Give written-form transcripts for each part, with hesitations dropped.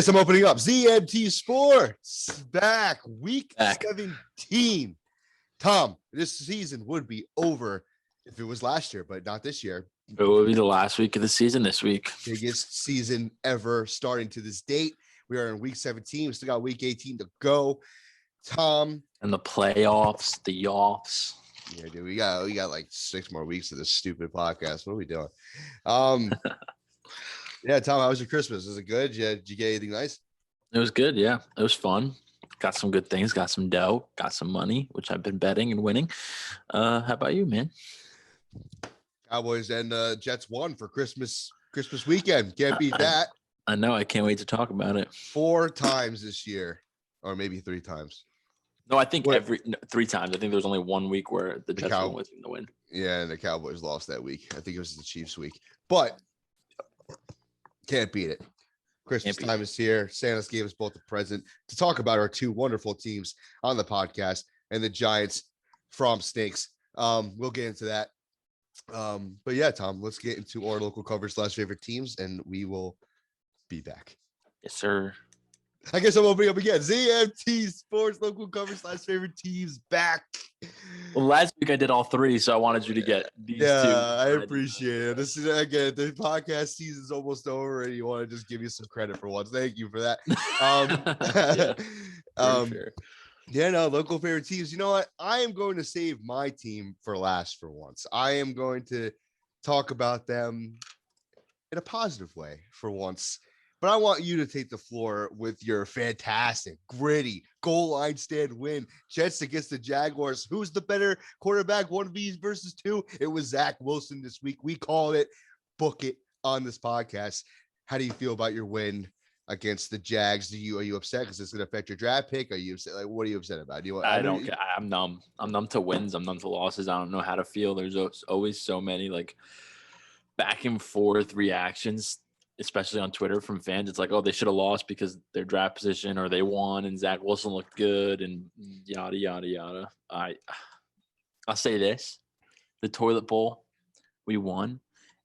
guess I'm opening up. ZMT Sports back, week 17. Tom, this season would be over if it was last year, but not this year. It will be the last week of the season this week. Biggest season ever starting to this date. We are in week 17. We still got week 18 to go. Tom. And the playoffs, the yachts. Yeah, dude, we got like 6 more weeks of this stupid podcast. What are we doing? Yeah, Tom, how was your Christmas? Was it good? Did you get anything nice? It was good, yeah. It was fun. Got some good things, got some dough, got some money, which I've been betting and winning. How about you, man? Cowboys and Jets won for Christmas weekend. Can't beat that. I know. I can't wait to talk about it. 4 times this year, or maybe 3 times. No, I think 3 times. I think there was only 1 week where the Jets won with the win. Yeah, and the Cowboys lost that week. I think it was the Chiefs week. But can't beat it. Christmas time is here. Santa's gave us both a present to talk about our 2 wonderful teams on the podcast and the Giants from Snakes. We'll get into that. But yeah, Tom, let's get into our local coverage / favorite teams, and we will be back. Yes, sir. I guess I'm opening up again. ZMT Sports local coverage / favorite teams back. Well, last week I did all 3, so I wanted you to get these 2. Yeah, I appreciate it. This is again, the podcast season's almost over, and you want to just give you some credit for once. Thank you for that. Yeah, no, local favorite teams. You know what? I am going to save my team for last for once. I am going to talk about them in a positive way for once. But I want you to take the floor with your fantastic, gritty, goal line stand win. Jets against the Jaguars. Who's the better quarterback, 1v versus 2? It was Zach Wilson this week. We called it. Book it on this podcast. How do you feel about your win against the Jags? Are you upset because it's going to affect your draft pick? Are you upset? Like, what are you upset about? I'm numb. I'm numb to wins. I'm numb to losses. I don't know how to feel. There's always so many like back and forth reactions, especially on Twitter from fans. It's like, oh, they should have lost because their draft position, or they won and Zach Wilson looked good and yada, yada, yada. I'll say this. The toilet bowl, we won.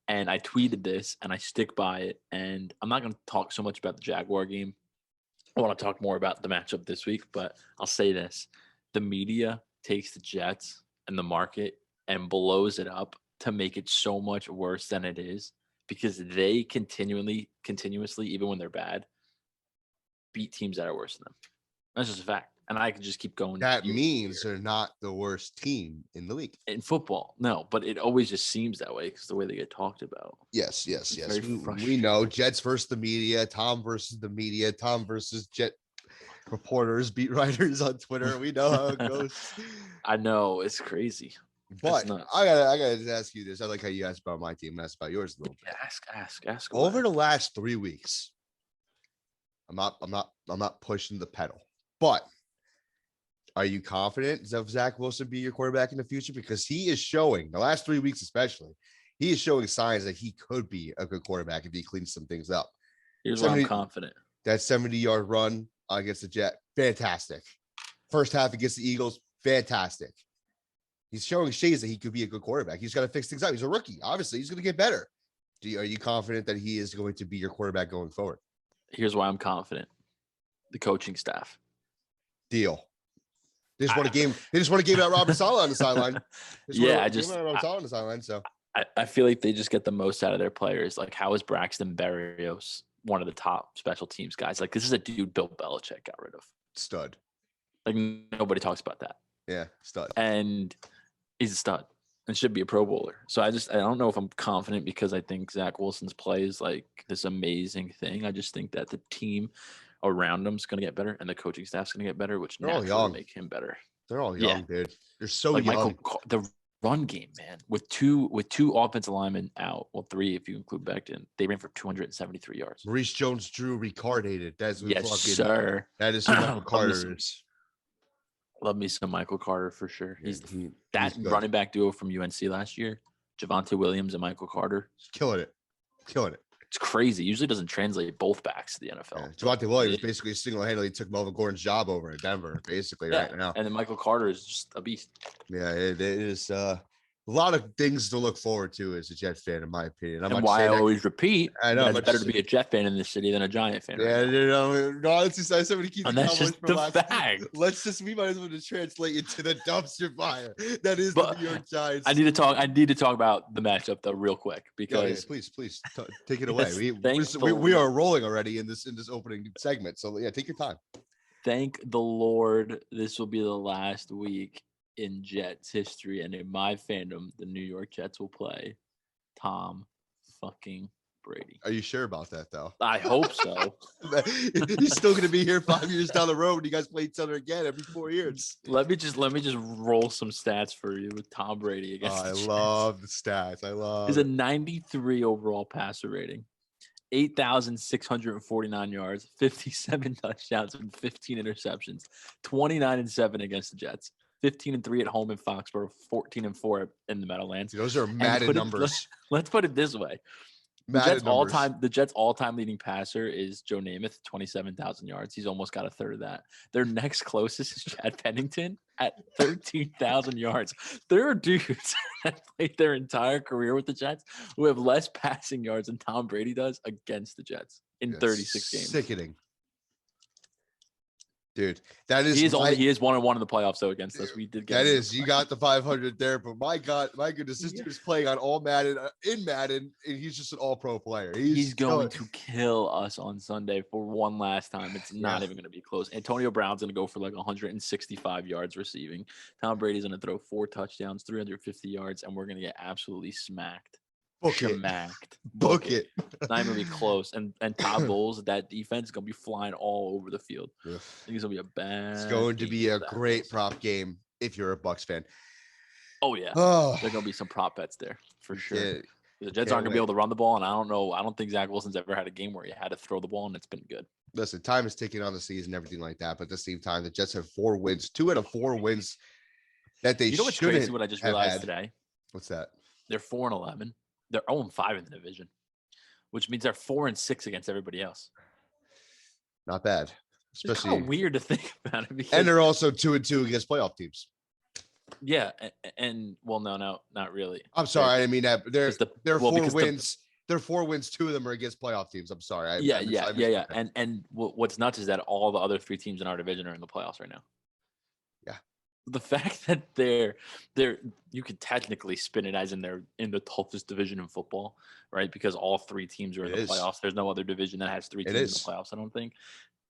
And I tweeted this and I stick by it. And I'm not going to talk so much about the Jaguar game. I want to talk more about the matchup this week, but I'll say this. The media takes the Jets and the market and blows it up to make it so much worse than it is, because they continuously, even when they're bad, beat teams that are worse than them. That's just a fact. And I can just keep going. That means they're not the worst team in the league. In football, no. But it always just seems that way because the way they get talked about. Yes. We know Jets versus the media, Tom versus the media, Tom versus Jet reporters, beat writers on Twitter. We know how it goes. I know. It's crazy. But I gotta just ask you this. I like how you asked about my team and asked about yours a little bit. Ask. Over the last 3 weeks, I'm not pushing the pedal, but are you confident of Zach Wilson being your quarterback in the future? Because he is showing, the last 3 weeks especially, he is showing signs that he could be a good quarterback if he cleans some things up. Here's why I'm confident. That 70-yard run against the Jet, fantastic. First half against the Eagles, fantastic. He's showing shades that he could be a good quarterback. He's got to fix things out. He's a rookie. Obviously, he's going to get better. Are you confident that he is going to be your quarterback going forward? Here's why I'm confident. The coaching staff. Deal. They just want to game out Robert Saleh on the sideline. I feel like they just get the most out of their players. Like, how is Braxton Berrios one of the top special teams guys? Like, this is a dude Bill Belichick got rid of. Stud. Like, nobody talks about that. Yeah, stud. And he's a stud and should be a Pro Bowler. So I don't know if I'm confident because I think Zach Wilson's play is like this amazing thing. I just think that the team around him is going to get better and the coaching staff's going to get better, which naturally will make him better. They're all young, dude. They're so young. The run game, man, with two offensive linemen out, well, 3 if you include Becton, they ran for 273 yards. Maurice Jones-Drew retarded. That's sir. That is who Michael Carter is. Love me some Michael Carter for sure. He's running back duo from UNC last year. Javonte Williams and Michael Carter. Killing it. It's crazy. Usually doesn't translate both backs to the NFL. Yeah. Javonte Williams basically single-handedly took Melvin Gordon's job over in Denver, basically right now. And then Michael Carter is just a beast. Yeah, it is. lot of things to look forward to as a Jets fan, in my opinion. And why I always repeat, I know it's better to be a Jet fan in this city than a Giant fan. Yeah, right no, it's just I said to keep and the that's Cowboys just for the last. fact. We might as well just translate it to the dumpster fire. That is the New York Giants. I need to talk about the matchup though, real quick, because please take it away. We are rolling already in this opening segment, so yeah, take your time. Thank the Lord, this will be the last week in Jets history, and in my fandom, the New York Jets will play Tom fucking Brady. Are you sure about that, though? I hope so. He's still going to be here 5 years down the road when you guys play each other again every 4 years. Let me just roll some stats for you with Tom Brady against the Jets. I love the stats. He's a 93 overall passer rating. 8,649 yards, 57 touchdowns, and 15 interceptions. 29-7 against the Jets. 15-3 at home in Foxborough. 14-4 in the Meadowlands. Those are Madden numbers. Let's put it this way: the Jets' all-time leading passer is Joe Namath, 27,000 yards. He's almost got a third of that. Their next closest is Chad Pennington at 13,000 yards. There are dudes that played their entire career with the Jets who have less passing yards than Tom Brady does against the Jets in 36 games. Sickening. Dude, that is he is 1-1 in the playoffs though against us. We did get you got the 500 there, but my goodness, this dude is playing on all Madden in Madden, and he's just an all-pro player. He's going to kill us on Sunday for one last time. It's not even going to be close. Antonio Brown's going to go for like 165 yards receiving. Tom Brady's going to throw 4 touchdowns, 350 yards, and we're going to get absolutely smacked. Book it. It's not even gonna be close. And Todd Bowles, that defense is gonna be flying all over the field. I think it's gonna be a bad. It's going to be a great prop game if you're a Bucs fan. Oh yeah, there's gonna be some prop bets there for sure. Yeah, the Jets aren't gonna be able to run the ball, and I don't think Zach Wilson's ever had a game where he had to throw the ball, and it's been good. Listen, time is ticking on the season, everything like that. But at the same time, the Jets have 4 wins, 2 out of 4 wins that they. You know what's crazy? What I just realized today. What's that? They're 4-11. They're 0-5 in the division, which means they're 4-6 against everybody else. Not bad. Especially it's kind of weird to think about it. And they're also 2-2 against playoff teams. Yeah, and well, no, not really. I'm sorry, I didn't mean that. They're 4 wins. They're 4 wins. 2 of them are against playoff teams. I'm sorry. Yeah. And what's nuts is that all the other 3 teams in our division are in the playoffs right now. The fact that they're you could technically spin it as in they're in the toughest division in football, right? Because all 3 teams are in the playoffs. There's no other division that has 3 teams in the playoffs, I don't think.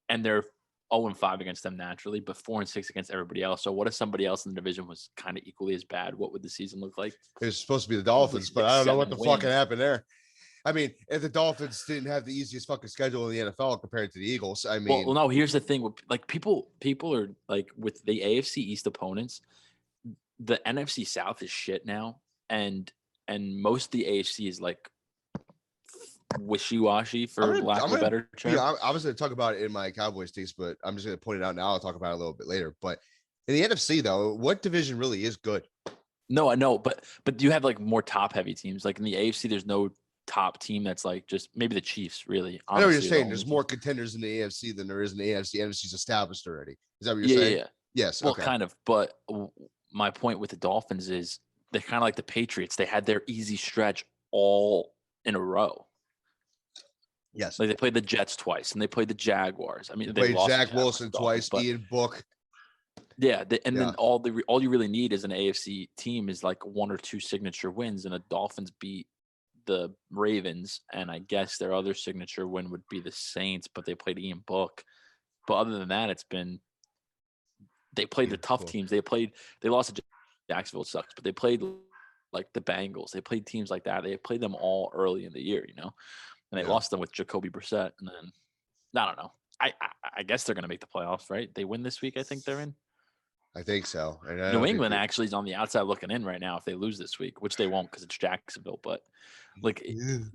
And they're 0-5 against them naturally, but 4-6 against everybody else. So what if somebody else in the division was kind of equally as bad? What would the season look like? It was supposed to be the Dolphins, but I don't know what the fucking happened there. I mean, if the Dolphins didn't have the easiest fucking schedule in the NFL compared to the Eagles, I mean, well, no. Here's the thing: like people are like with the AFC East opponents, the NFC South is shit now, and most of the AFC is like wishy-washy for lack of a better term. Yeah, I was going to talk about it in my Cowboys takes, but I'm just going to point it out now. I'll talk about it a little bit later. But in the NFC, though, what division really is good? No, I know, but you have like more top-heavy teams. Like in the AFC, there's no top team that's like just maybe the Chiefs, really. Honestly, I know what you're saying. There's more contenders in the AFC than there is in the AFC. NFC's established already. Is that what you're saying? Yeah. Yes. Well, kind of. But my point with the Dolphins is they're kind of like the Patriots. They had their easy stretch all in a row. Yes. Like they played the Jets twice and they played the Jaguars. I mean, they played Zach Wilson twice, Ian Book. Yeah. Then all you really need is an AFC team is like 1 or 2 signature wins, and the Dolphins beat the Ravens, and I guess their other signature win would be the Saints, but they played Ian Book. But other than that, they played the tough teams. They lost to Jacksonville, sucks, but they played like the Bengals. They played teams like that. They played them all early in the year, and they lost them with Jacoby Brissett. And then I don't know. I guess they're gonna make the playoffs, right? They win this week. I think they're in. I think so. And New England actually is on the outside looking in right now if they lose this week, which they won't because it's Jacksonville. But like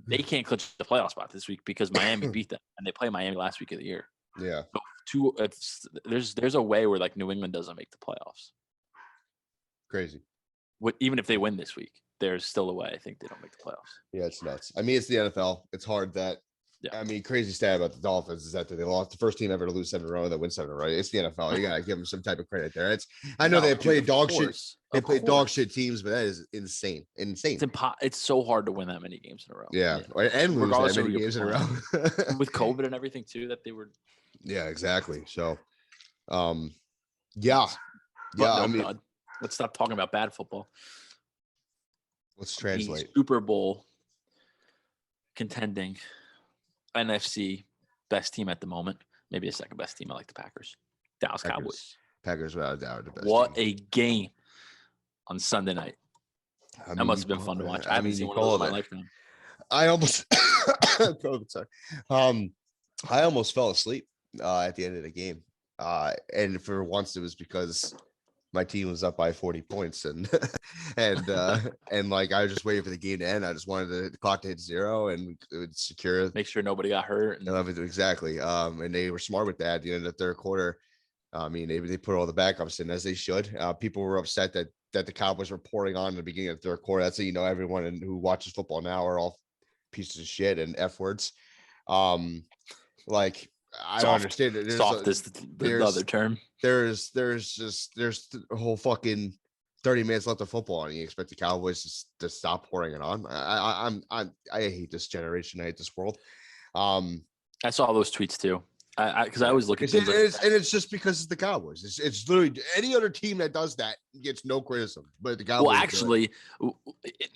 they can't clinch the playoff spot this week because Miami beat them, and they play Miami last week of the year. Yeah. So there's a way where like New England doesn't make the playoffs. Crazy. Even if they win this week, there's still a way I think they don't make the playoffs. Yeah, it's nuts. I mean, it's the NFL. It's hard that I mean, crazy stat about the Dolphins is that they lost the first team ever to lose 7 in a row that win 7 in a row. It's the NFL. You gotta give them some type of credit there. I know they played dog shit. They played dog shit teams, but that is insane. It's so hard to win that many games in a row. Yeah. And lose that many games in a row. With COVID and everything too, that they were. Yeah, exactly. So, yeah. I mean, God. Let's stop talking about bad football. Let's translate. The Super Bowl contending NFC best team at the moment, maybe a second best team. I like the Packers. Dallas Cowboys. Packers without a doubt the best. What team. A game on Sunday night. That must have been fun to watch. I haven't seen one of those in my lifetime. I almost sorry. I almost fell asleep at the end of the game. And for once it was because my team was up by 40 points and like I was just waiting for the game to end. I just wanted the clock to hit 0 and it would secure, make sure nobody got hurt. Exactly. And they were smart with that at the end of the third quarter. I mean, they put all the backups in as they should. People were upset that the Cowboys were pouring on in the beginning of the third quarter. That's how everyone who watches football now are all pieces of shit and F words. Like I don't understand it. Soft is the other term. There's a whole fucking 30 minutes left of football, and you expect the Cowboys to stop pouring it on. I hate this generation. I hate this world. I saw those tweets too. Because I always look at and it's just because it's the Cowboys. It's literally any other team that does that gets no criticism, but the Cowboys. Well, actually,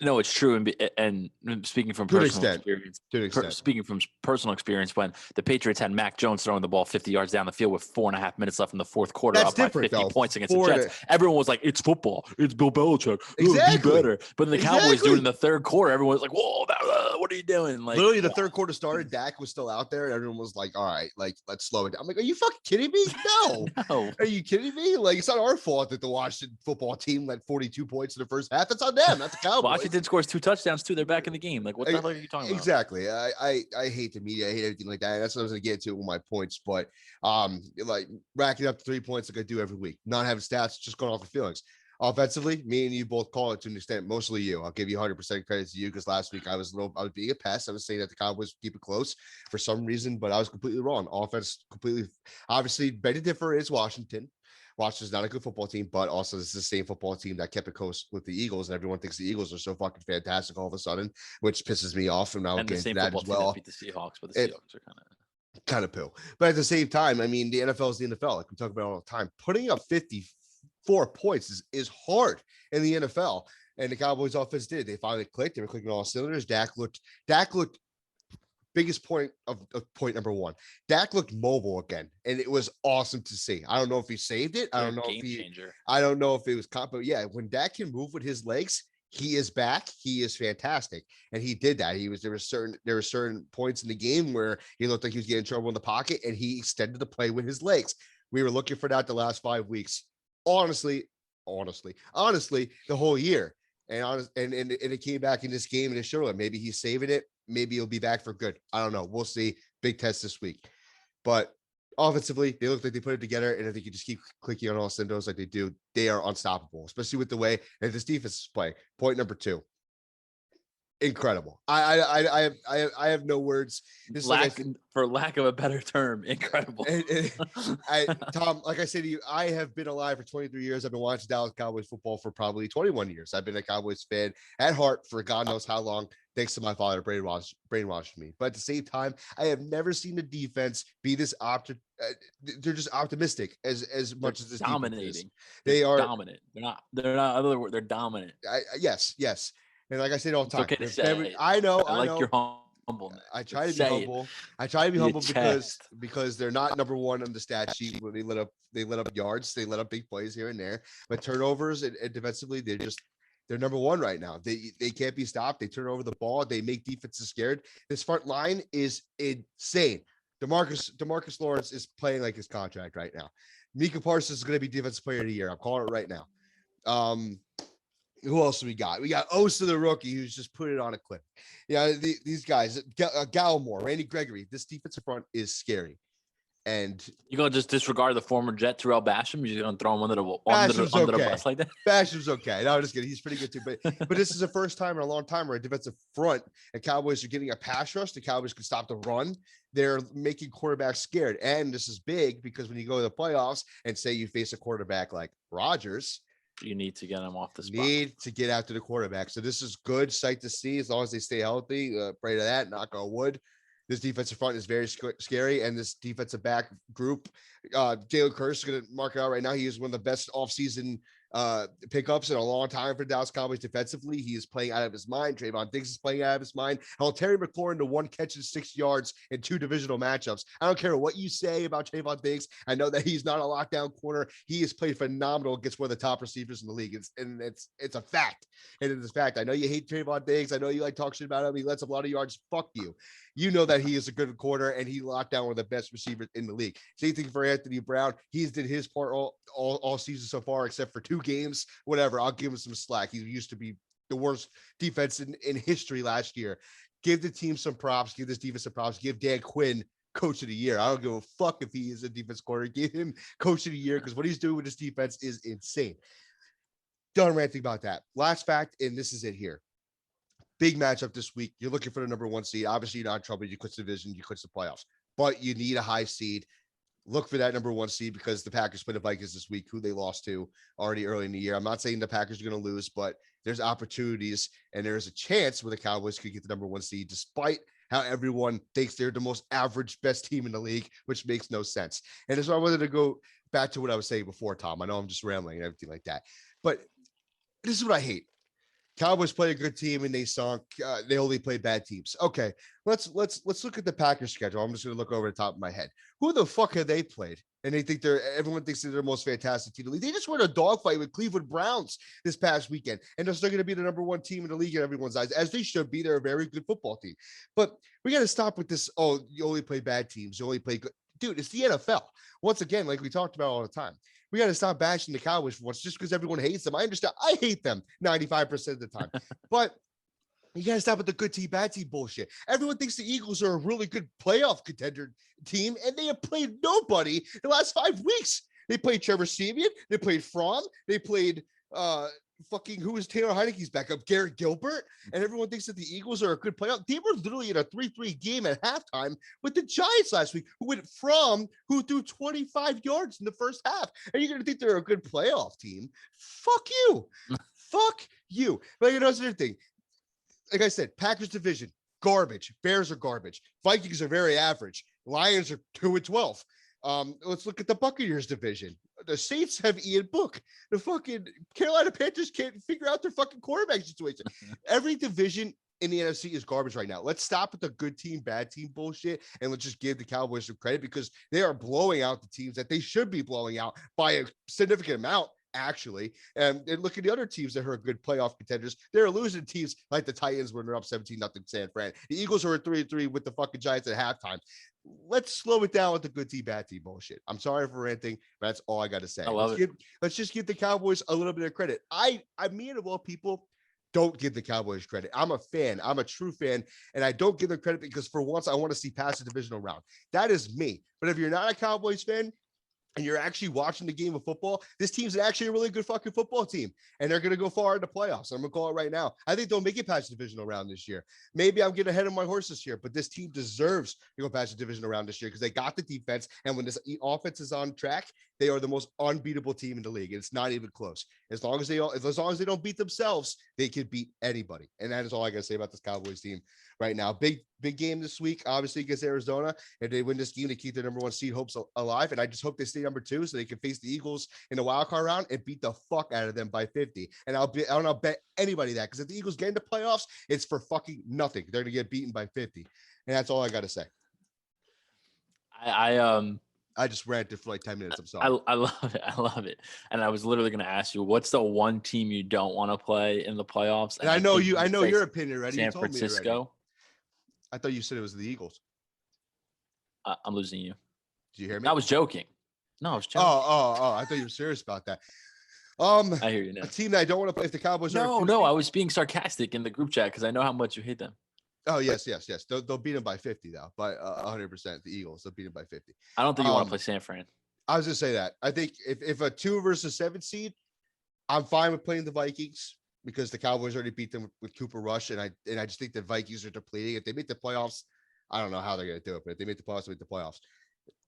no, it's true. And speaking from personal experience, speaking from personal experience, when the Patriots had Mac Jones throwing the ball 50 yards down the field with 4.5 minutes left in the fourth quarter, up by 50 points against the Jets, everyone was like, "It's football. It's Bill Belichick. Exactly. Be better." But then the Cowboys do it in the third quarter. Everyone was like, "Whoa, what are you doing?" Like, literally, the third quarter started. Dak was still out there. Everyone was like, "All right, like let's slow it down." I'm like, "Are you fucking kidding me? No. No. Are you kidding me? Like, it's not our fault that the Washington football team led 42 points in the first half. That's on them. That's the Cowboys." Washington scores 2 touchdowns too. They're back in the game. Like, what the hell are you talking about? Exactly. I hate the media. I hate everything like that. And that's what I was going to get to with my points. But like racking up 3 points like I do every week, not having stats, just going off of feelings. Offensively, me and you both call it to an extent, mostly you. I'll give you 100% credit to you because last week I was being a pest. I was saying that the Cowboys keep it close for some reason, but I was completely wrong. Offense completely, obviously, better differ is Washington. Washington's not a good football team, but also this is the same football team that kept it close with the Eagles, and everyone thinks the Eagles are so fucking fantastic all of a sudden, which pisses me off. And I'll get into that as well. Beat the Seahawks, but the Seahawks are kind of poo. But at the same time, I mean, the NFL is the NFL, like we talk about all the time. Putting up 54 points is hard in the NFL, and the Cowboys offense did. They finally clicked. They were clicking all cylinders. Dak looked biggest point of point number 1. Dak looked mobile again, and it was awesome to see. I don't know if he saved it. I don't know if it was but yeah, when Dak can move with his legs, he is back. He is fantastic, and he did that. There were certain points in the game where he looked like he was getting in trouble in the pocket, and he extended the play with his legs. We were looking for that the last 5 weeks. Honestly, the whole year. And it came back in this game, and it showed that maybe he's saving it. Maybe he'll be back for good. I don't know. We'll see. Big test this week. But offensively, they look like they put it together, and if they can just keep clicking on all cylinders like they do, they are unstoppable, especially with the way that this defense is playing. Point number 2. Incredible. I have no words. For lack of a better term, incredible. Tom, like I said to you, I have been alive for 23 years. I've been watching Dallas Cowboys football for probably 21 years. I've been a Cowboys fan at heart for God knows how long, thanks to my father brainwashed me. But at the same time, I have never seen the defense be this they're just optimistic as much as this dominating. They are dominant. They're not. Other words, they're dominant. Yes. And like I say all the time, okay to say. I know. I like your humbleness. I try to be humble. I try to be humble because they're not number 1 on the stat sheet when they let up yards, they let up big plays here and there. But turnovers and defensively, they're number 1 right now. They can't be stopped. They turn over the ball. They make defenses scared. This front line is insane. DeMarcus Lawrence is playing like his contract right now. Micah Parsons is going to be defensive player of the year. I'm calling it right now. Who else do we got? We got Osa, the rookie, who's just put it on a clip. Yeah, these guys, Gallimore, Randy Gregory. This defensive front is scary. And You gonna just disregard the former Jet Terrell Basham? You're gonna throw him under the bus like that? Basham's okay. No, I'm just kidding. He's pretty good too. But this is the first time in a long time where a defensive front and Cowboys are getting a pass rush. The Cowboys can stop the run. They're making quarterbacks scared. And this is big because when you go to the playoffs and say you face a quarterback like Rodgers, you need to get him off the spot. Need to get after the quarterback. So this is good sight to see as long as they stay healthy. Pray to that. Knock on wood. This defensive front is very scary, and this defensive back group, Jalen Curse is going to mark it out right now. He is one of the best offseason pickups in a long time for Dallas Cowboys defensively. He is playing out of his mind. Trayvon Diggs is playing out of his mind. Hell, Terry McLaurin to 1 catch and 6 yards in 2 divisional matchups. I don't care what you say about Trayvon Diggs. I know that he's not a lockdown corner. He has played phenomenal against one of the top receivers in the league. It's a fact. And it's a fact. I know you hate Trayvon Diggs. I know you like talk shit about him. He lets up a lot of yards. Fuck you. You know that he is a good corner and he locked down one of the best receivers in the league. Same thing for Anthony Brown. He's did his part all season so far, except for 2 games. Whatever. I'll give him some slack. He used to be the worst defense in history last year. Give the team some props. Give this defense some props. Give Dan Quinn coach of the year. I don't give a fuck if he is a defense corner. Give him coach of the year because what he's doing with this defense is insane. Done ranting about that. Last fact, and this is it here. Big matchup this week. You're looking for the number 1 seed. Obviously, you're not in trouble. You quit the division. You quit the playoffs. But you need a high seed. Look for that number 1 seed because the Packers play the Vikings this week, who they lost to already early in the year. I'm not saying the Packers are going to lose, but there's opportunities and there's a chance where the Cowboys could get the number 1 seed, despite how everyone thinks they're the most average, best team in the league, which makes no sense. And that's why I wanted to go back to what I was saying before, Tom. I know I'm just rambling and everything like that, but this is what I hate. Cowboys play a good team and they sunk. They only play bad teams. Okay, let's look at the Packers schedule. I'm just going to look over the top of my head. Who the fuck have they played? And they think everyone thinks they're the most fantastic team in the league. They just won a dogfight with Cleveland Browns this past weekend, and they're still going to be the number 1 team in the league in everyone's eyes, as they should be. They're a very good football team. But we got to stop with this. Oh, you only play bad teams. You only play good. Dude, it's the NFL. Once again, like we talked about all the time. We got to stop bashing the Cowboys for once just because everyone hates them. I understand. I hate them 95% of the time. But you got to stop with the good team, bad team bullshit. Everyone thinks the Eagles are a really good playoff contender team, and they have played nobody the last 5 weeks. They played Trevor Siemian. They played Fromm. They played who is Taylor Heineke's backup, Garrett Gilbert, and everyone thinks that the Eagles are a good playoff. They were literally in a 3-3 game at halftime with the Giants last week, who threw 25 yards in the first half. And you're going to think they're a good playoff team? Fuck you. Fuck you. But you know, it's another thing. Like I said, Packers division, garbage. Bears are garbage. Vikings are very average. Lions are 2-12. Let's look at the Buccaneers division. The Saints have Ian Book. The fucking Carolina Panthers can't figure out their fucking quarterback situation. Every division in the NFC is garbage right now. Let's stop with the good team, bad team bullshit, and let's just give the Cowboys some credit because they are blowing out the teams that they should be blowing out by a significant amount, actually. And look at the other teams that are good playoff contenders. They're losing teams like the Titans when they're up 17-0 San Fran. The Eagles are 3-3 with the fucking Giants at halftime. Let's slow it down with the good team, bad team bullshit. I'm sorry for ranting, but that's all I got to say. I love it. Let's just give the Cowboys a little bit of credit. I mean, of all people, don't give the Cowboys credit. I'm a fan. I'm a true fan, and I don't give them credit because for once I want to see past the divisional round. That is me. But if you're not a Cowboys fan, and you're actually watching the game of football, this team's actually a really good fucking football team. And they're going to go far in the playoffs. I'm going to call it right now. I think they'll make it past the divisional round this year. Maybe I'm getting ahead of my horse this year, but this team deserves to go past the divisional round this year because they got the defense. And when this offense is on track, they are the most unbeatable team in the league. And it's not even close. As long as they don't beat themselves, they can beat anybody. And that is all I got to say about this Cowboys team right now. Big game this week, obviously against Arizona. If they win this game, to keep their number 1 seed hopes alive. And I just hope they stay number 2 so they can face the Eagles in the wild card round and beat the fuck out of them by 50. And I'll bet anybody that because if the Eagles get into playoffs, it's for fucking nothing. They're gonna get beaten by 50. And that's all I got to say. I just ranted for like 10 minutes. I'm sorry. I love it. I love it. And I was literally going to ask you, what's the one team you don't want to play in the playoffs? And I know your opinion already. San Francisco. I thought you said it was the Eagles. I'm losing you. Did you hear me? I was joking. No, I was joking. Oh! I thought you were serious about that. I hear you now. A team that I don't want to play if the Cowboys. No, I was being sarcastic in the group chat because I know how much you hate them. Oh, yes. They'll beat them by 50 though, by 100%. The Eagles, they'll beat them by 50. I don't think you want to play San Fran. I was gonna say that. I think if a 2 versus 7 seed, I'm fine with playing the Vikings because the Cowboys already beat them with Cooper Rush, and I just think the Vikings are depleting. If they make the playoffs, I don't know how they're gonna do it, but if they make the playoffs, they make the playoffs.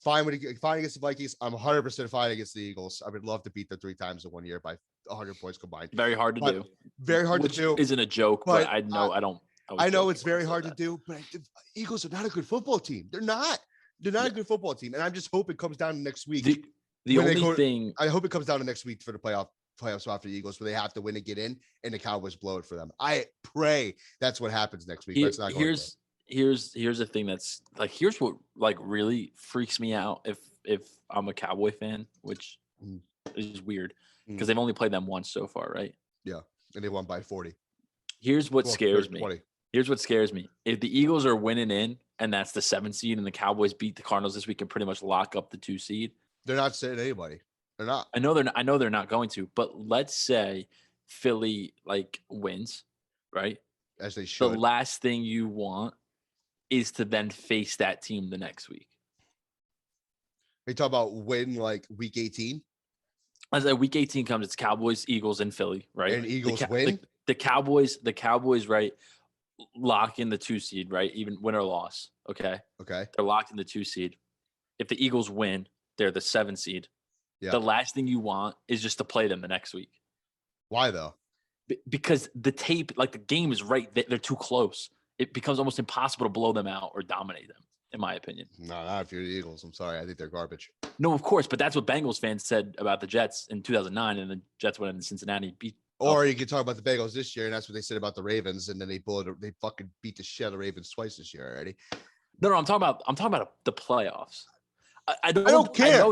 Fine against the Vikings. I'm 100% fine against the Eagles. I would love to beat them 3 times in 1 year by 100 points combined. Very hard to do. Very hard to do. Isn't a joke, but I know I don't. I know it's very hard to do, but the Eagles are not a good football team. They're not a good football team, and I just hope it comes down to next week. The only thing I hope it comes down to next week for the playoff spot for the Eagles, where they have to win and get in, and the Cowboys blow it for them. I pray that's what happens next week. Here's the thing that's like, here's what like really freaks me out if I'm a Cowboy fan, which is weird because they've only played them once so far, right? Yeah, and they won by 40. Here's what scares 20. me. Here's what scares me. If the Eagles are winning in, and that's the 7 seed, and the Cowboys beat the Cardinals this week and pretty much lock up the 2 seed, they're not sitting anybody. They're not. I know they're not going to. But let's say Philly like wins, right? As they should. The last thing you want is to then face that team the next week. Are you talking about win like week 18? As like week 18 comes, it's Cowboys, Eagles, and Philly, right? And Eagles win. The Cowboys, right? Lock in the 2 seed, right? Even win or loss. Okay. They're locked in the 2 seed. If the Eagles win, they're the 7 seed. Yeah. The last thing you want is just to play them the next week. Why though? Because the tape, like the game is right. They're too close. It becomes almost impossible to blow them out or dominate them, in my opinion. No, not if you're the Eagles. I'm sorry. I think they're garbage. No, of course. But that's what Bengals fans said about the Jets in 2009. And the Jets went into Cincinnati, beat. Or you could talk about the Bengals this year, and that's what they said about the Ravens, and then they fucking beat the shit out of the Ravens twice this year already. No, I'm talking about the playoffs. I don't care.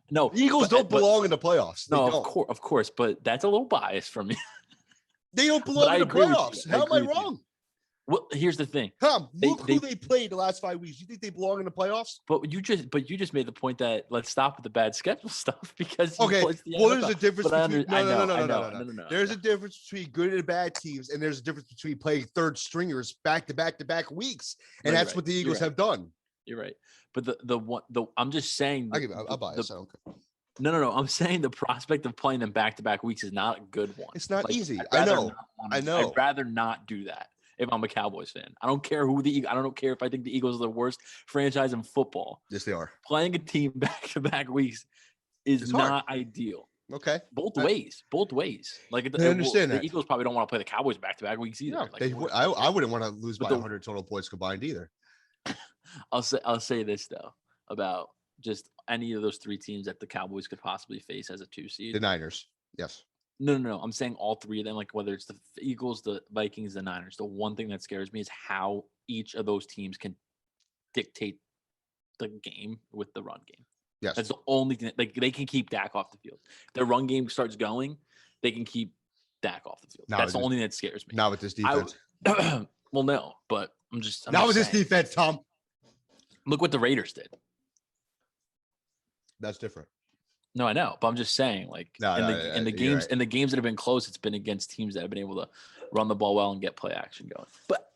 No, the Eagles don't belong in the playoffs. No, of course, but that's a little biased from me. They don't belong in the playoffs. How am I wrong? Well, here's the thing. Tom, look who they played the last 5 weeks. You think they belong in the playoffs? But you just made the point that let's stop with the bad schedule stuff because there's a difference between no. There's a difference between good and bad teams, and there's a difference between playing third stringers back to back weeks, and that's what the Eagles have done. You're right, but I'm just saying. I'll buy it. No. I'm saying the prospect of playing them back to back weeks is not a good one. It's not easy. I know. I'd rather not do that. If I'm a Cowboys fan, I don't care I don't care if I think the Eagles are the worst franchise in football. Yes, they are. Playing a team back-to-back weeks is not ideal. Okay. Both ways. Like I understand that. The Eagles probably don't want to play the Cowboys back-to-back weeks either. No, I wouldn't want to lose by 100 total points combined either. I'll say this though about just any of those 3 teams that the Cowboys could possibly face as a 2 seed. The Niners. Yes. No. I'm saying all 3 of them, like whether it's the Eagles, the Vikings, the Niners. The one thing that scares me is how each of those teams can dictate the game with the run game. Yes. That's the only thing. Like they can keep Dak off the field. If their run game starts going, they can keep Dak off the field. That's the only thing that scares me. Not with this defense. Well, no, but I'm just this defense, Tom. Look what the Raiders did. That's different. No, I know, but I'm just saying, like, in the games that have been close, it's been against teams that have been able to run the ball well and get play action going. But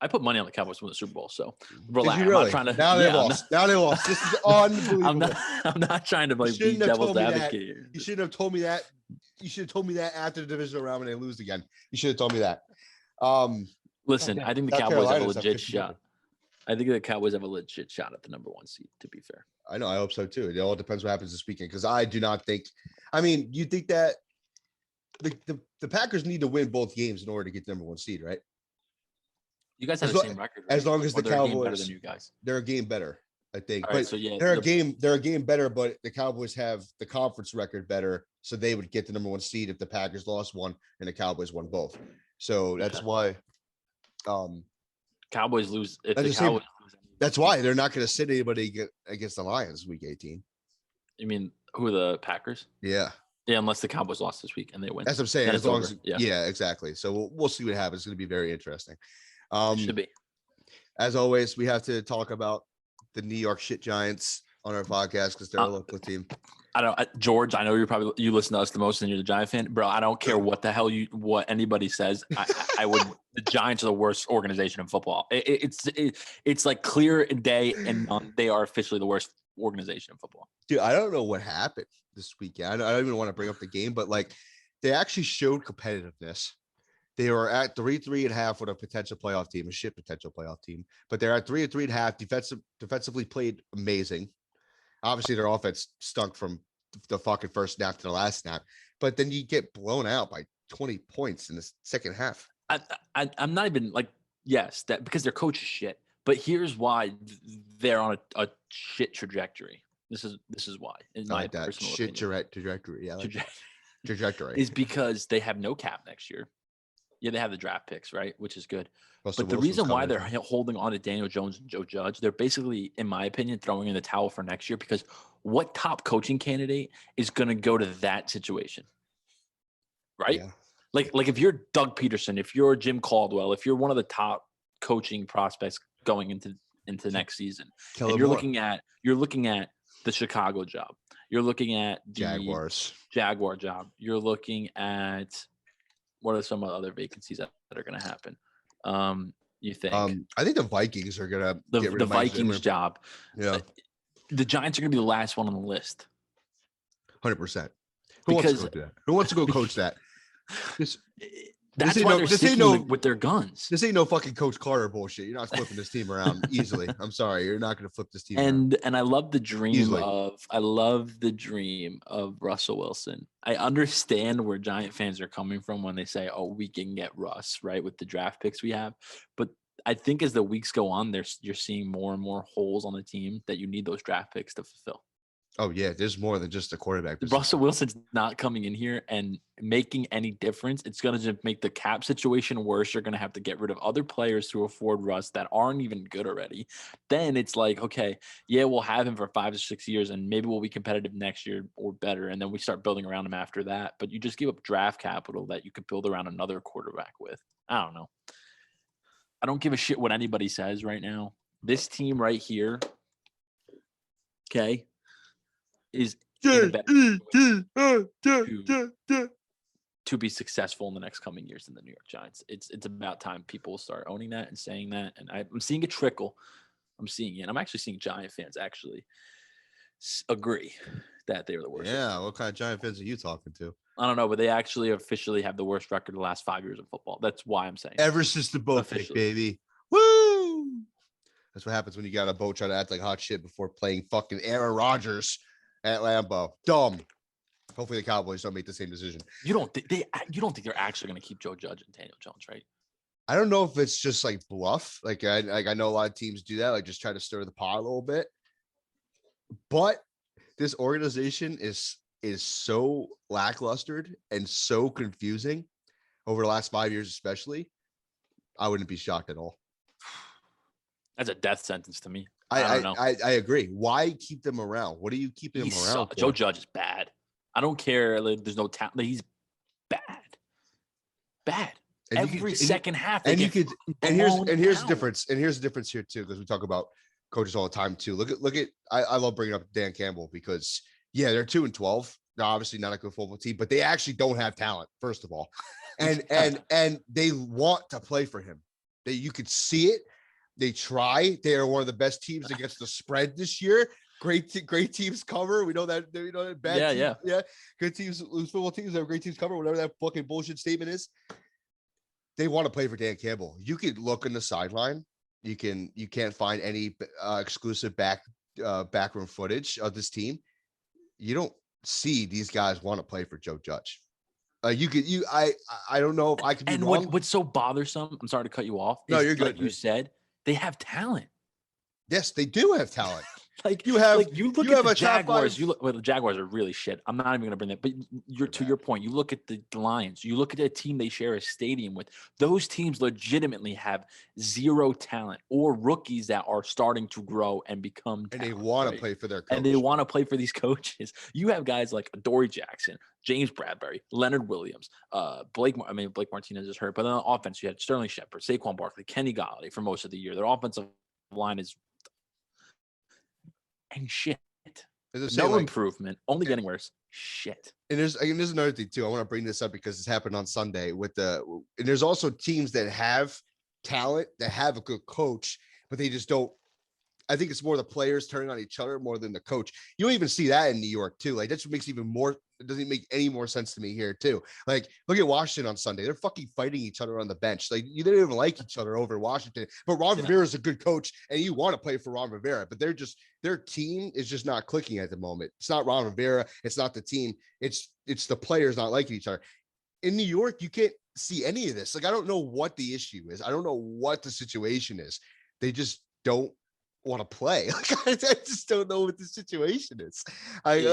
I put money on the Cowboys to win the Super Bowl, so relax. Really? I'm not trying to. Now they lost. Now they lost. This is unbelievable. I'm not trying to like be devil's advocate here. You shouldn't have told me that. You should have told me that after the divisional round when they lose again. You should have told me that. Listen, I think the Cowboys have a legit shot. I think the Cowboys have a legit shot at the number 1 seed, to be fair. I know. I hope so, too. It all depends what happens this weekend because I do not think – I mean, you think that the Packers need to win both games in order to get the number 1 seed, right? You guys have the same record. Right? As long as the Cowboys – better than you guys. They're a game better, I think. Right, but they're a game better, but the Cowboys have the conference record better, so they would get the number 1 seed if the Packers lost one and the Cowboys won both. So that's why Cowboys lose. That's why they're not going to sit anybody against the Lions week 18. You mean who are the Packers? Yeah. Yeah, unless the Cowboys lost this week and they win. That's what I'm saying. As long as exactly. So we'll see what happens. It's going to be very interesting. It should be. As always, we have to talk about the New York Shit Giants on our podcast because they're a local team. George, I know you listen to us the most and you're the Giant fan, bro. I don't care what the hell what anybody says. I would. The Giants are the worst organization in football. It's like clear day and none. They are officially the worst organization in football. Dude, I don't know what happened this weekend. I don't even want to bring up the game, but like they actually showed competitiveness. They were at 3-3.5 with a potential playoff team, a potential playoff team, but they're at 3-3.5. Defensively played amazing. Obviously, their offense stunk from the fucking first snap to the last snap, but then you get blown out by 20 points in the second half. I'm not even like, yes, that because their coach is shit. But here's why they're on a shit trajectory. This is why. In my personal shit opinion. trajectory. Yeah, trajectory is because they have no cap next year. Yeah, they have the draft picks, right, which is good. Russell but the Wilson's reason why they're coming. holding on to Daniel Jones and Joe Judge, they're basically, in my opinion, throwing in the towel for next year because what top coaching candidate is going to go to that situation, right? Yeah. Like if you're Doug Peterson, if you're Jim Caldwell, if you're one of the top coaching prospects going into next season, and you're looking at the Chicago job, you're looking at the Jaguar job, you're looking at what are some other vacancies that are going to happen? You think? I think the Vikings are going to get rid of the Vikings job. Yeah, the Giants are going to be the last one on the list. 100%. Who wants to go do that? Who wants to go coach that? That's why they're sticking with their guns. This ain't no fucking Coach Carter bullshit. You're not flipping this team around easily. I'm sorry, you're not going to flip this team around. And I love the dream of Russell Wilson. I understand where Giant fans are coming from when they say, "Oh, we can get Russ right with the draft picks we have." But I think as the weeks go on, you're seeing more and more holes on the team that you need those draft picks to fulfill. Oh, yeah, there's more than just the quarterback position. Russell Wilson's not coming in here and making any difference. It's going to just make the cap situation worse. You're going to have to get rid of other players to afford Russ that aren't even good already. Then it's like, okay, yeah, we'll have him for 5 to 6 years and maybe we'll be competitive next year or better. And then we start building around him after that. But you just give up draft capital that you could build around another quarterback with. I don't know. I don't give a shit what anybody says right now. This team right here, okay, is to be successful in the next coming years in the New York Giants. It's about time people start owning that and saying that. And I'm seeing a trickle. I'm seeing it. I'm actually seeing Giant fans actually agree that they were the worst. Yeah, what kind of Giant fans are you talking to? I don't know, but they actually officially have the worst record the last 5 years of football. That's why I'm saying. Ever since the boat pick, baby. Woo! That's what happens when you got a boat trying to act like hot shit before playing fucking Aaron Rodgers at Lambeau. Dumb. Hopefully the Cowboys don't make the same decision. You don't think they're actually going to keep Joe Judge and Daniel Jones, right? I don't know if it's just like bluff. Like I know a lot of teams do that, like just try to stir the pot a little bit. But this organization is so lacklustered and so confusing over the last 5 years, especially. I wouldn't be shocked at all. That's a death sentence to me. I agree. Why keep them around? What are you keeping them around for? Joe Judge is bad. I don't care. Like, there's no talent. He's bad. And every second half. And here's the difference. And here's the difference here too, because we talk about coaches all the time too. Look at. I love bringing up Dan Campbell because they're 2-12. They're obviously not a good football team, but they actually don't have talent. First of all, and they want to play for him. You could see it. They try. They are one of the best teams against the spread this year. Great teams cover. We know that. Bad teams, yeah. Good teams lose football teams. They have great teams cover. Whatever that fucking bullshit statement is. They want to play for Dan Campbell. You could look in the sideline. You can't find any exclusive backroom footage of this team. You don't see these guys want to play for Joe Judge. I don't know if I could be wrong. And what's so bothersome? I'm sorry to cut you off. No, you're good. Like you said, they have talent. Yes, they do have talent. You look at the Jaguars. The Jaguars are really shit. I'm not even going to bring that. But to your point, you look at the Lions. You look at the team they share a stadium with. Those teams legitimately have zero talent or rookies that are starting to grow and become. And they want to play for their coach. And they want to play for these coaches. You have guys like Dory Jackson, James Bradbury, Leonard Williams, Blake Martinez is hurt. But on offense, you had Sterling Shepard, Saquon Barkley, Kenny Golladay for most of the year. Their offensive line is and shit. No improvement, only getting worse. Shit. And there's another thing too. I want to bring this up because this happened on Sunday and there's also teams that have talent, that have a good coach, but they just don't. I think it's more the players turning on each other more than the coach. You don't even see that in New York too. Like that just makes even more. It doesn't make any more sense to me here too. Like look at Washington on Sunday. They're fucking fighting each other on the bench. Like you didn't even like each other over Washington. But Ron Rivera is a good coach, and you want to play for Ron Rivera. But their team is just not clicking at the moment. It's not Ron Rivera. It's not the team. It's the players not liking each other. In New York, you can't see any of this. Like I don't know what the issue is. I don't know what the situation is. They just don't want to play. Like I just don't know what the situation is. I'm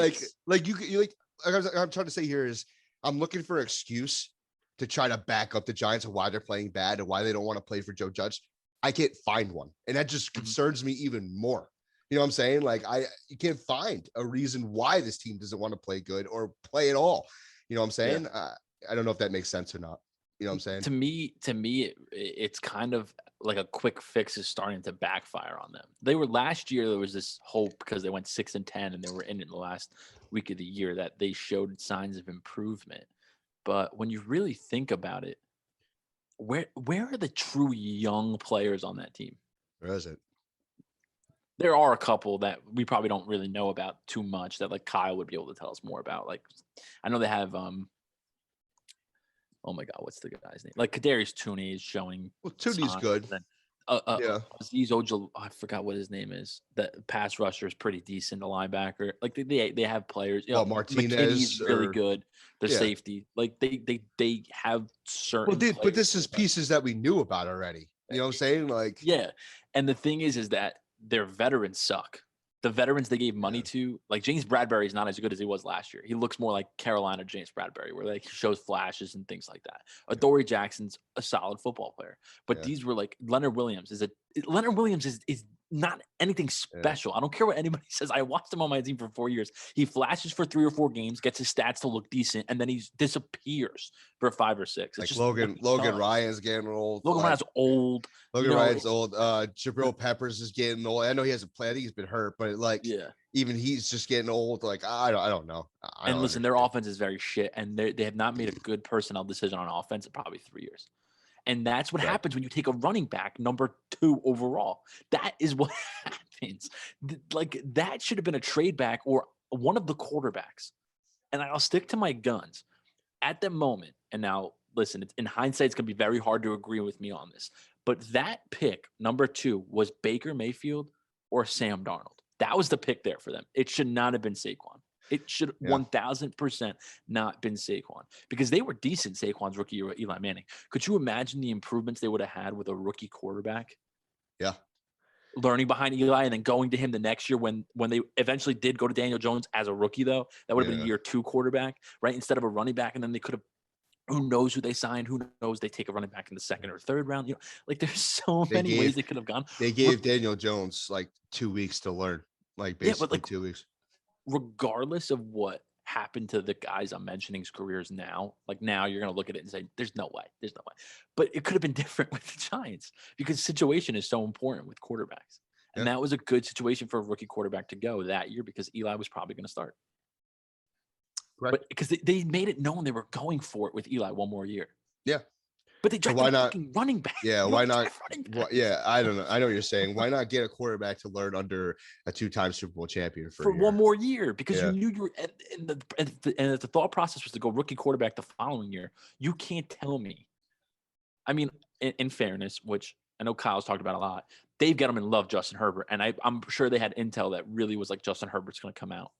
trying to say here is I'm looking for an excuse to try to back up the Giants and why they're playing bad and why they don't want to play for Joe Judge. I can't find one, and that just concerns me even more. You know what I'm saying? Like you can't find a reason why this team doesn't want to play good or play at all. You know what I'm saying? I don't know if that makes sense or not. You know what I'm saying? To me, it's kind of like a quick fix is starting to backfire on them. They were last year. There was this hope because they went 6-10 and they were in the last week of the year that they showed signs of improvement. But when you really think about it, where are the true young players on that team? Where is it? There are a couple that we probably don't really know about too much that like Kyle would be able to tell us more about. Like I know they have oh my God, what's the guy's name? Like Kadarius Toney is showing. Well, Toney's good. Then, yeah. Azeez Ojal, I forgot what his name is. The pass rusher is pretty decent. A linebacker, like they have players. You know, Martinez McKinney's really good. Their safety, like they have certain. Well, but this is pieces that we knew about already. You know what I'm saying? Like and the thing is that their veterans suck. The veterans they gave money to, like James Bradbury is not as good as he was last year. He looks more like Carolina James Bradbury, where like he shows flashes and things like that. Adoree Jackson's a solid football player, but these were like Leonard Williams is not anything special. I don't care what anybody says. I watched him on my team for 4 years. He flashes for 3 or 4 games, gets his stats to look decent, and then he disappears for 5 or 6. It's like Logan Ryan's getting old. Logan Ryan's old. Ryan's old. Jabril Peppers is getting old. I know he hasn't played. I think he's been hurt, but like even he's just getting old. Like I don't know. And listen, their offense is very shit, and they have not made a good personnel decision on offense in probably 3 years. And that's what happens when you take a running back number 2 overall. That is what happens. Like that should have been a trade back or one of the quarterbacks. And I'll stick to my guns at the moment. And now listen, in hindsight, it's going to be very hard to agree with me on this. But that pick, number 2, was Baker Mayfield or Sam Darnold. That was the pick there for them. It should not have been Saquon. It should 1,000% not been Saquon because they were decent. Saquon's rookie year with Eli Manning. Could you imagine the improvements they would have had with a rookie quarterback? Yeah. Learning behind Eli and then going to him the next year when they eventually did go to Daniel Jones as a rookie, though. That would have been a year 2 quarterback, right? Instead of a running back. And then they could have, who knows who they signed? Who knows they take a running back in the 2nd or 3rd round? You know, like there's so many ways they could have gone. They gave Daniel Jones like 2 weeks to learn, like basically 2 weeks. Regardless of what happened to the guys I'm mentioning's careers now, like now you're going to look at it and say, there's no way. But it could have been different with the Giants because situation is so important with quarterbacks. And that was a good situation for a rookie quarterback to go that year because Eli was probably going to start. Right. But because they made it known they were going for it with Eli one more year. Yeah. But they drafted a fucking running back. Yeah, why not? I don't know. I know what you're saying. Why not get a quarterback to learn under a 2-time Super Bowl champion for one more year? Because you knew you were and the thought process was to go rookie quarterback the following year. You can't tell me. I mean, in fairness, which I know Kyle's talked about a lot, Dave Gettleman loved Justin Herbert, and I'm sure they had intel that really was like Justin Herbert's going to come out.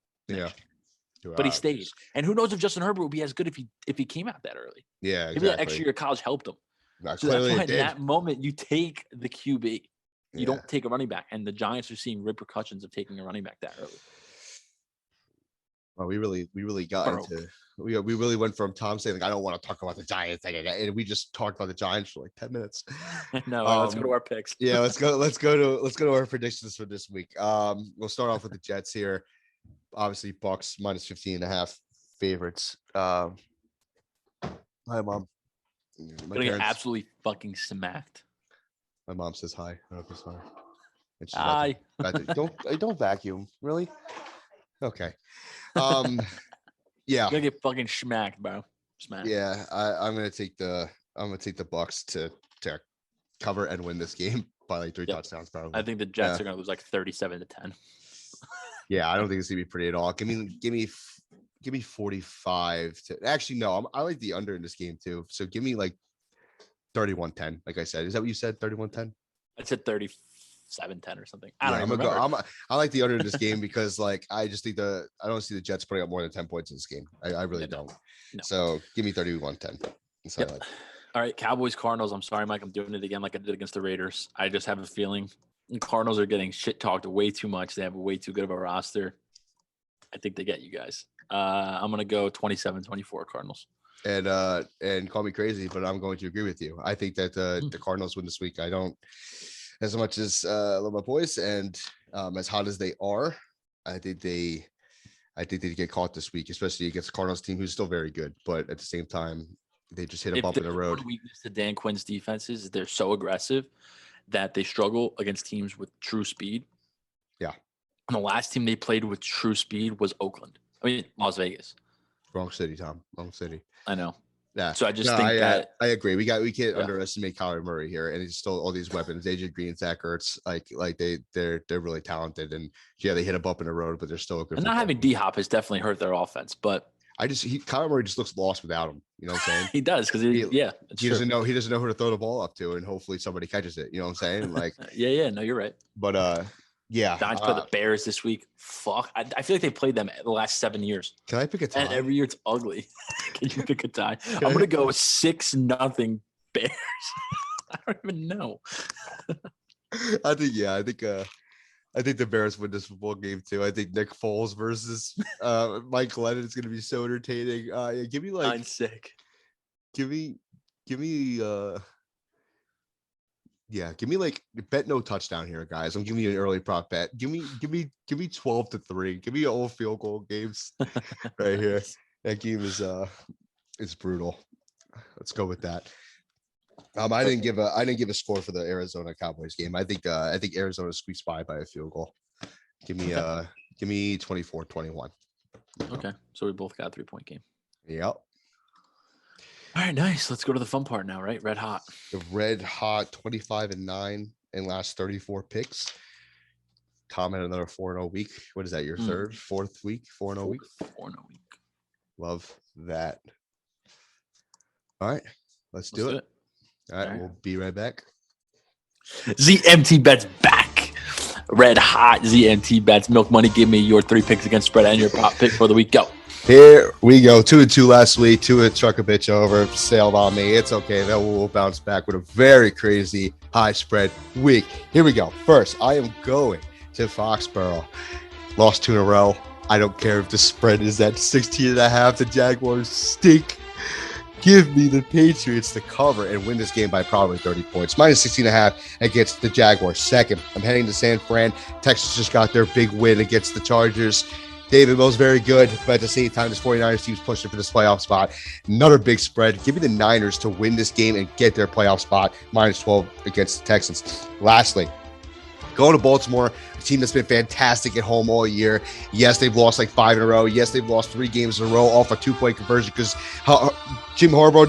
But he stayed. And who knows if Justin Herbert would be as good if he came out that early. Yeah, exactly. Maybe that extra year of college helped him. So that's why in that moment you take the QB. You don't take a running back. And the Giants are seeing repercussions of taking a running back that early. Well, we really got into we really went from Tom saying like I don't want to talk about the Giants and we just talked about the Giants for like 10 minutes. No, let's go to our picks. Yeah, let's go to our predictions for this week. We'll start off with the Jets here. Obviously, Bucks minus 15.5 favorites. Hi, Mom. Gonna get absolutely fucking smacked. My mom says hi. I don't know if it's hi. Hi. Don't vacuum. Really? Okay. You're gonna get fucking smacked, bro. Smacked. Yeah, I'm gonna take the Bucs to cover and win this game by like 3 touchdowns probably. I think the Jets are gonna lose like 37-10. Yeah, I don't think it's gonna be pretty at all. Give me 45 to actually no. I like the under in this game too. So give me like 31-10. Like I said, is that what you said? 31-10. I said 37-10 or something. I like the under in this game because like I just think I don't see the Jets putting up more than 10 points in this game. I really don't. No. So give me 31-10. Yep. All right, Cowboys, Cardinals. I'm sorry, Mike. I'm doing it again like I did against the Raiders. I just have a feeling the Cardinals are getting shit talked way too much. They have way too good of a roster. I think they get you guys. I'm going to go 27-24 Cardinals. And call me crazy, but I'm going to agree with you. I think that the Cardinals win this week. I don't, as much as love my boys and as hot as they are, I think they get caught this week, especially against the Cardinals team who's still very good, but at the same time, they just hit a bump in the road. One weakness to Dan Quinn's defenses is they're so aggressive that they struggle against teams with true speed. Yeah. And the last team they played with true speed was Oakland. I mean, Las Vegas. Wrong city, Tom. Wrong city. I know. Yeah. So I just think that I agree. We can't underestimate Kyler Murray here, and he's still all these weapons. AJ Green, Zach Ertz, like they're really talented, and yeah, they hit a bump in the road, but they're still a good. And not having D-Hop has definitely hurt their offense, but Kyler Murray just looks lost without him. You know what I'm saying? He does because he doesn't know who to throw the ball up to, and hopefully somebody catches it. You know what I'm saying? Like no, you're right. But yeah, Giants play the Bears this week. Fuck, I feel like they played them the last 7 years. Can I pick a tie? And every year it's ugly. Can you pick a tie? I'm gonna go 6-0 Bears. I don't even know. I think the Bears win this football game too. I think Nick Foles versus Mike Glennon is going to be so entertaining. Give me like 9-6. Give me like bet no touchdown here, guys. I'm giving you an early prop bet. Give me 12-3. Give me all field goal games right here. That game is it's brutal. Let's go with that. I didn't give a score for the Arizona Cowboys game. I think Arizona squeaked by a field goal. Give me 24-21. Okay, so we both got a 3-point game. Yep. All right, nice. Let's go to the fun part now, right? Red hot. The red hot 25-9 in last 34 picks. Tom had another 4-0 week. What is that? Your fourth week? 4-0 week. 4-0 week. Love that. All right, let's do it. All right, we'll be right back. ZMT Bets back. Red hot ZMT Bets. Milk Money, give me your 3 picks against spread and your prop pick for the week. Go. Here we go. 2-2 last week. Tua struck a bitch over. Sailed on me. It's okay. That will bounce back with a very crazy high spread week. Here we go. First, I am going to Foxborough. Lost 2 in a row. I don't care if the spread is at 16.5. The Jaguars stink. Give me the Patriots to cover and win this game by probably 30 points. Minus 16.5 against the Jaguars. Second, I'm heading to San Fran. Texas just got their big win against the Chargers. David Mill's very good, but at the same time, this 49ers team's pushing for this playoff spot. Another big spread. Give me the Niners to win this game and get their playoff spot. Minus 12 against the Texans. Lastly, going to Baltimore, a team that's been fantastic at home all year. Yes, they've lost like 5 in a row. Yes, they've lost 3 games in a row off a 2-point conversion because John Harbaugh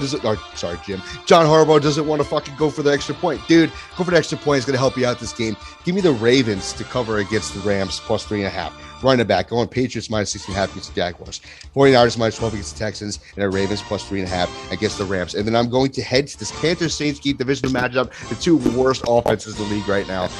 doesn't want to fucking go for the extra point. Dude, go for the extra point. It's going to help you out this game. Give me the Ravens to cover against the Rams plus 3.5. Running back, going Patriots minus 16.5 against the Jaguars. 49ers minus 12 against the Texans, and the Ravens plus 3.5 against the Rams. And then I'm going to head to this Panthers-Saints game divisional matchup, the 2 worst offenses in the league right now.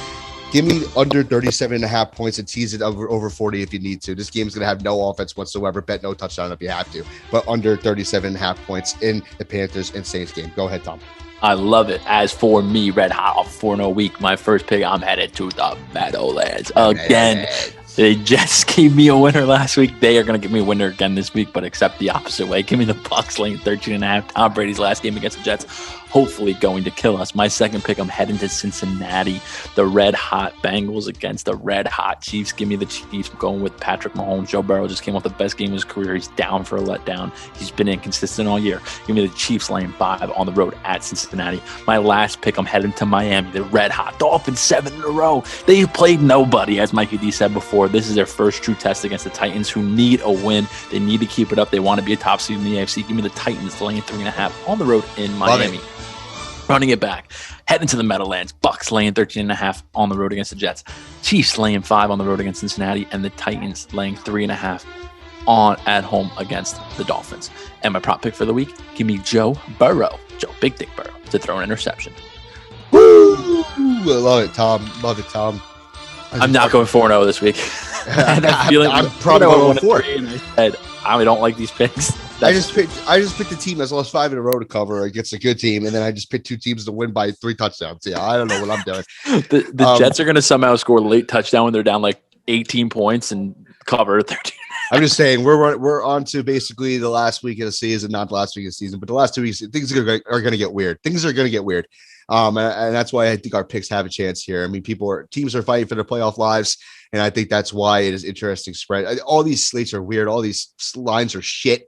Give me under 37.5 points and tease it over 40 if you need to. This game's going to have no offense whatsoever. Bet no touchdown if you have to. But under 37.5 points in the Panthers and Saints game. Go ahead, Tom. I love it. As for me, red hot 4-0 week, my first pick, I'm headed to the Meadowlands again. They just gave me a winner last week. They are going to give me a winner again this week, but except the opposite way. Give me the Bucs laying 13.5. Tom Brady's last game against the Jets. hopefully going to kill us. My second pick, I'm heading to Cincinnati. The red-hot Bengals against the red-hot Chiefs. Give me the Chiefs. I'm going with Patrick Mahomes. Joe Burrow just came off the best game of his career. He's down for a letdown. He's been inconsistent all year. Give me the Chiefs laying 5 on the road at Cincinnati. My last pick, I'm heading to Miami. The red-hot Dolphins, 7 in a row. They played nobody, as Mikey D said before. This is their first true test against the Titans, who need a win. They need to keep it up. They want to be a top seed in the AFC. Give me the Titans laying 3.5 on the road in Miami. Running it back, heading to the Meadowlands. Bucks laying 13.5 on the road against the Jets. Chiefs laying 5 on the road against Cincinnati, and the Titans laying 3.5 on at home against the Dolphins. And my prop pick for the week, give me Joe Burrow, Big Dick Burrow, to throw an interception. Woo! I love it, Tom. Love it, Tom. I'm not going 4-0 this week. I'm probably going 4. I don't like these picks. I just picked a team that's lost 5 in a row to cover against a good team, and then I just picked 2 teams to win by 3 touchdowns. Yeah, I don't know what I'm doing. The Jets are going to somehow score a late touchdown when they're down like 18 points and cover 13. I'm just saying we're on to basically the last week of the season, not the last week of the season, but the last 2 weeks. Things are going to get weird. Things are going to get weird. And that's why I think our picks have a chance here. I mean, teams are fighting for their playoff lives, and I think that's why it is interesting spread. All these slates are weird. All these lines are shit.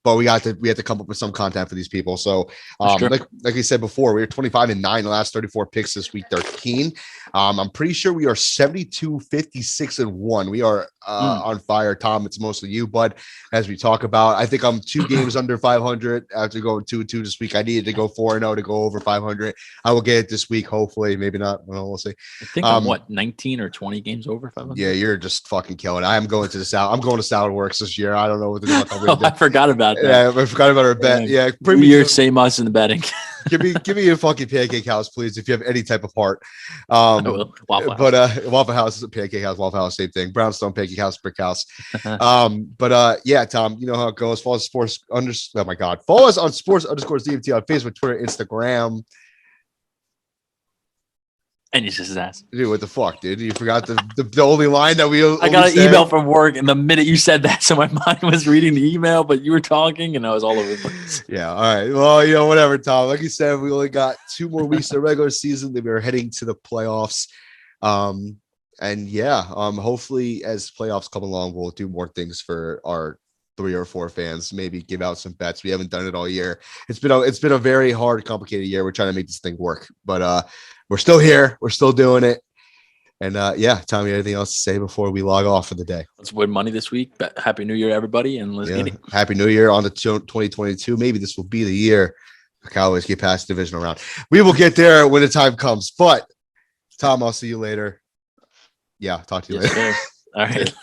But we have to come up with some content for these people. So, like I said before, we were 25-9 the last 34 picks this week 13. I'm pretty sure we are 72-56-1. We are on fire, Tom. It's mostly you, bud. As we talk about, I think I'm 2 games under 500 after going 2-2 this week. I needed to go 4-0 to go over 500. I will get it this week, hopefully. Maybe not. Well, we'll see. I think I'm 19 or 20 games over 500. Yeah, you're just fucking killing it. I'm going to Salad Works this year. I don't know what the fuck I'm going to do. I forgot about that. Yeah, I forgot about our bet. Yeah, year, same us in the betting. give me a fucking pancake house, please, if you have any type of heart. I will. Waffle House. Waffle House, pancake house, Waffle House, same thing. Brownstone, pancake house, brick house. Yeah, Tom, you know how it goes. Follow us Follow us on sports_ZMT on Facebook, Twitter, Instagram. And he's just his ass. Dude, what the fuck, dude? You forgot the only line that we I got an email from work, and the minute you said that, so my mind was reading the email, but you were talking, and I was all over the place. Yeah, all right. Well, whatever, Tom. Like you said, we only got 2 more weeks of the regular season. Then we're heading to the playoffs. Hopefully as playoffs come along, we'll do more things for our 3 or 4 fans, maybe give out some bets. We haven't done it all year. It's been a very hard, complicated year. We're trying to make this thing work, but we're still here. We're still doing it. And Tommy, anything else to say before we log off for the day? Let's win money this week. Happy New Year, everybody, and let's get it. Happy New Year on the 2022. Maybe this will be the year the Cowboys get past the divisional round. We will get there when the time comes. But Tom, I'll see you later. Yeah, talk to you later. All right.